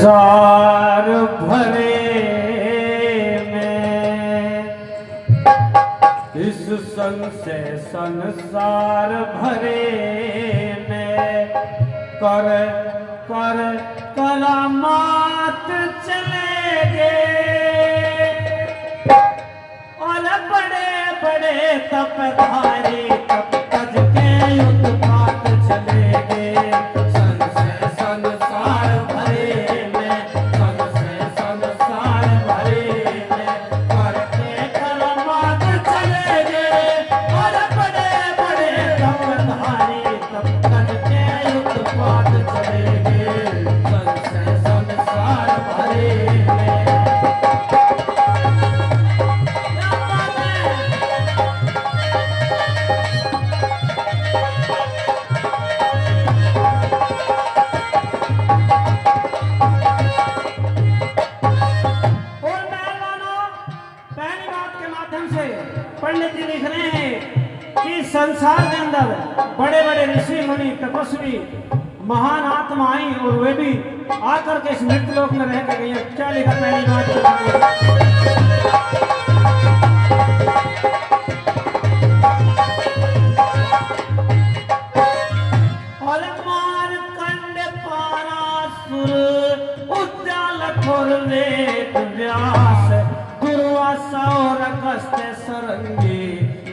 संसार भरे में, इस संशय संसार भरे में कर कर कलामात चलेंगे और बड़े बड़े तपधारी तप तज के उत्पात चलेंगे। पंडित जी लिख रहे हैं कि संसार के अंदर बड़े बड़े ऋषि मुनि तपस्वी महान आत्मा आई और वे भी आकर के इस मृत लोक में रह गई हैं। क्या लिखा पहली बात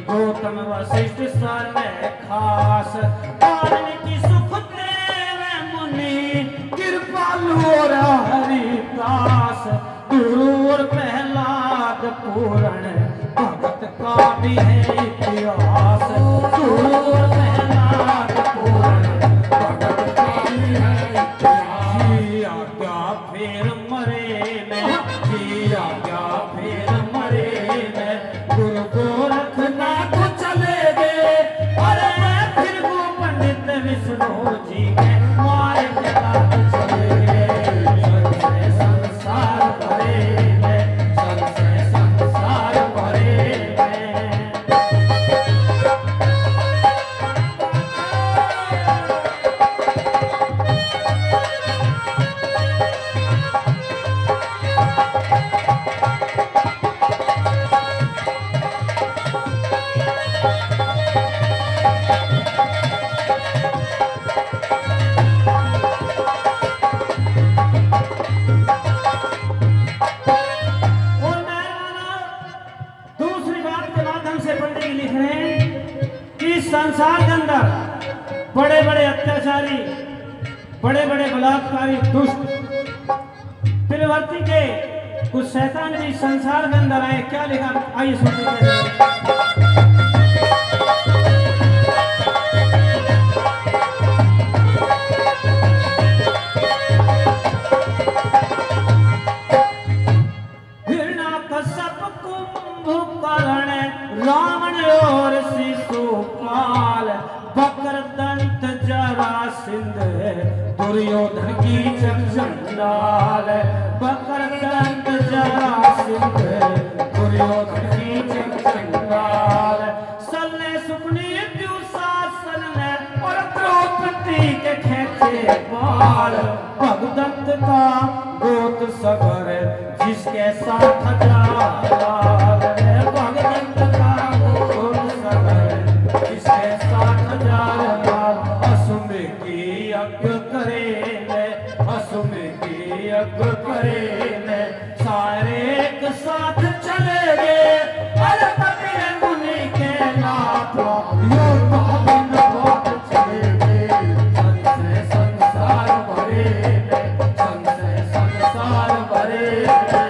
गौतम वशिष्ठ सन खास वाल्मीकि सुखदेव मुनि कृपालु और हरिदास दूर प्रहलाद पूर्ण भगत का भी है इतिहास। दूर प्रहलाद पूर्ण भगत का भी है इतिहास। जिया क्या फिर मरे में, जिया क्या फिर मरे में, गुरु गोरखनाथ चले गए और फिर वो पंडित विष्णु जी के मारे के साथ चले गए। संशय संसार भरे में, संशय संसार भरे में। संसार के अंदर बड़े बड़े अत्याचारी, बड़े बड़े बलात्कारी, दुष्ट पिलवर्ती के कुछ शैतान भी संसार के अंदर आए। क्या लिखा आइए सुनते रावण और शिशुपाल, बकरदंत जरासिंध, दुर्योधन की चंडाल। बकरदंत जरासिंध, दुर्योधन की चंडाल। सल्ले सुपनी दुशासन ने और द्रौपदी के खेचे बाल। भगदत्त का गोत सगर जिसके साथ जाल। सारे एक साथ चले गए और कपिल मुनि के नाथ चले गए। संशय संसार भरे में, संशय संसार भरे में।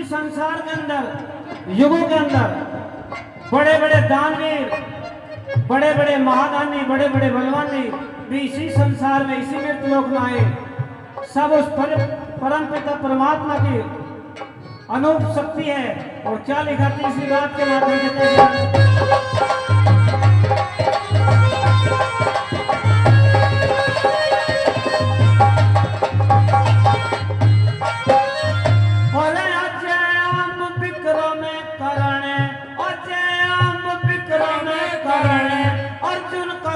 संसार के अंदर, युगों के अंदर बड़े बड़े दानवीर, बड़े बड़े महादानी बड़े बड़े बलवानी भी इसी संसार में इसी मृत लोक में आए। सब उस परम पिता परमात्मा की अनूप शक्ति है। और क्या लिखा तीसरी बात के माध्यम से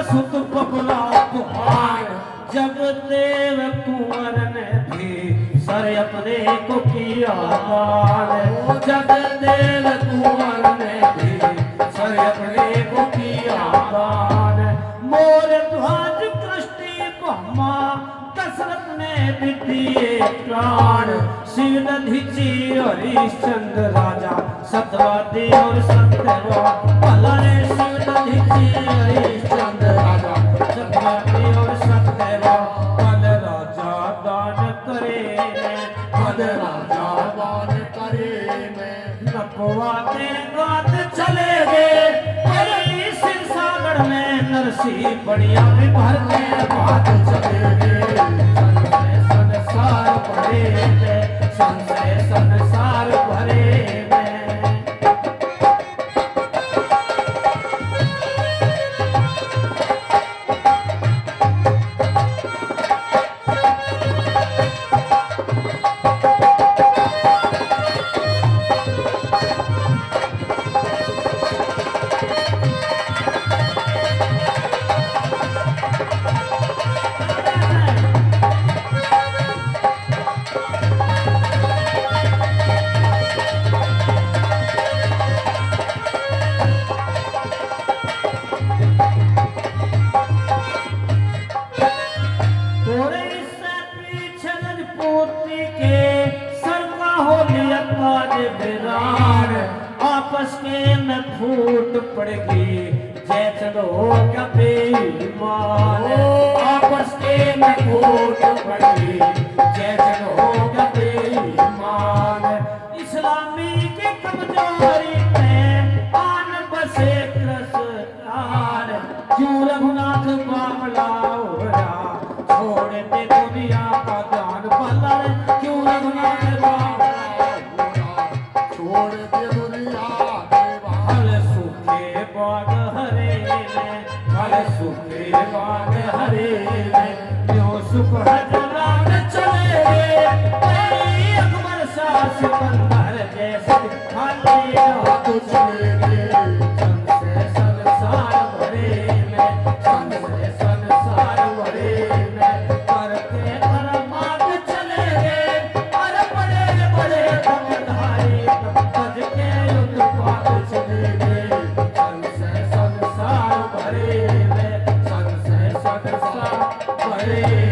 सुत पगला तुहार जब देव कुंवर ने भी सर अपने को किया दान। जब देव कुंवर ने भी सर अपने को किया दान। मोर ध्वज कृष्टि ब्रह्मा दशरथ ने भी दिए प्राण। शिव दधीची हरिश्चंद्र राजा सत्यवादी और सत्यवान भला रे। शिव दधीची हरिश्चंद्र राजा सत्यवादी और सत्यवान पल राजा दान करे पल राजा दान करे में। नपवा के गात चले गए बड़ी सिर सागर में नरसी बढ़िया भी भर के बात चले गए। संसार भरे में संसार भरे में। आपस के में फूट पड़ेगी जय चलो क्या बेईमान। आपस के में फूट पड़ेगी जय चलो क्या बेईमान। इस्लामी की कमजोरी में आन बसे क्रसदार। क्यों रघुनाथ मामला हो रहा छोड़ दे दुनिया का ज्ञान भला। क्यों रघुनाथ छोड़ दे दुनिया फल सूखे बाग हरे में। फल सूखे बाग हरे में क्यों सुख हजरान चले गए। अकबर शाह सिकंदर जैसे खाली हाथ चले गए। से संसार भरे में से संसार भरे में करके करमात चले गए। अरे बड़े बड़े कमधारी तज के उत्पाद चले गए। संसार भरे में संसार भरे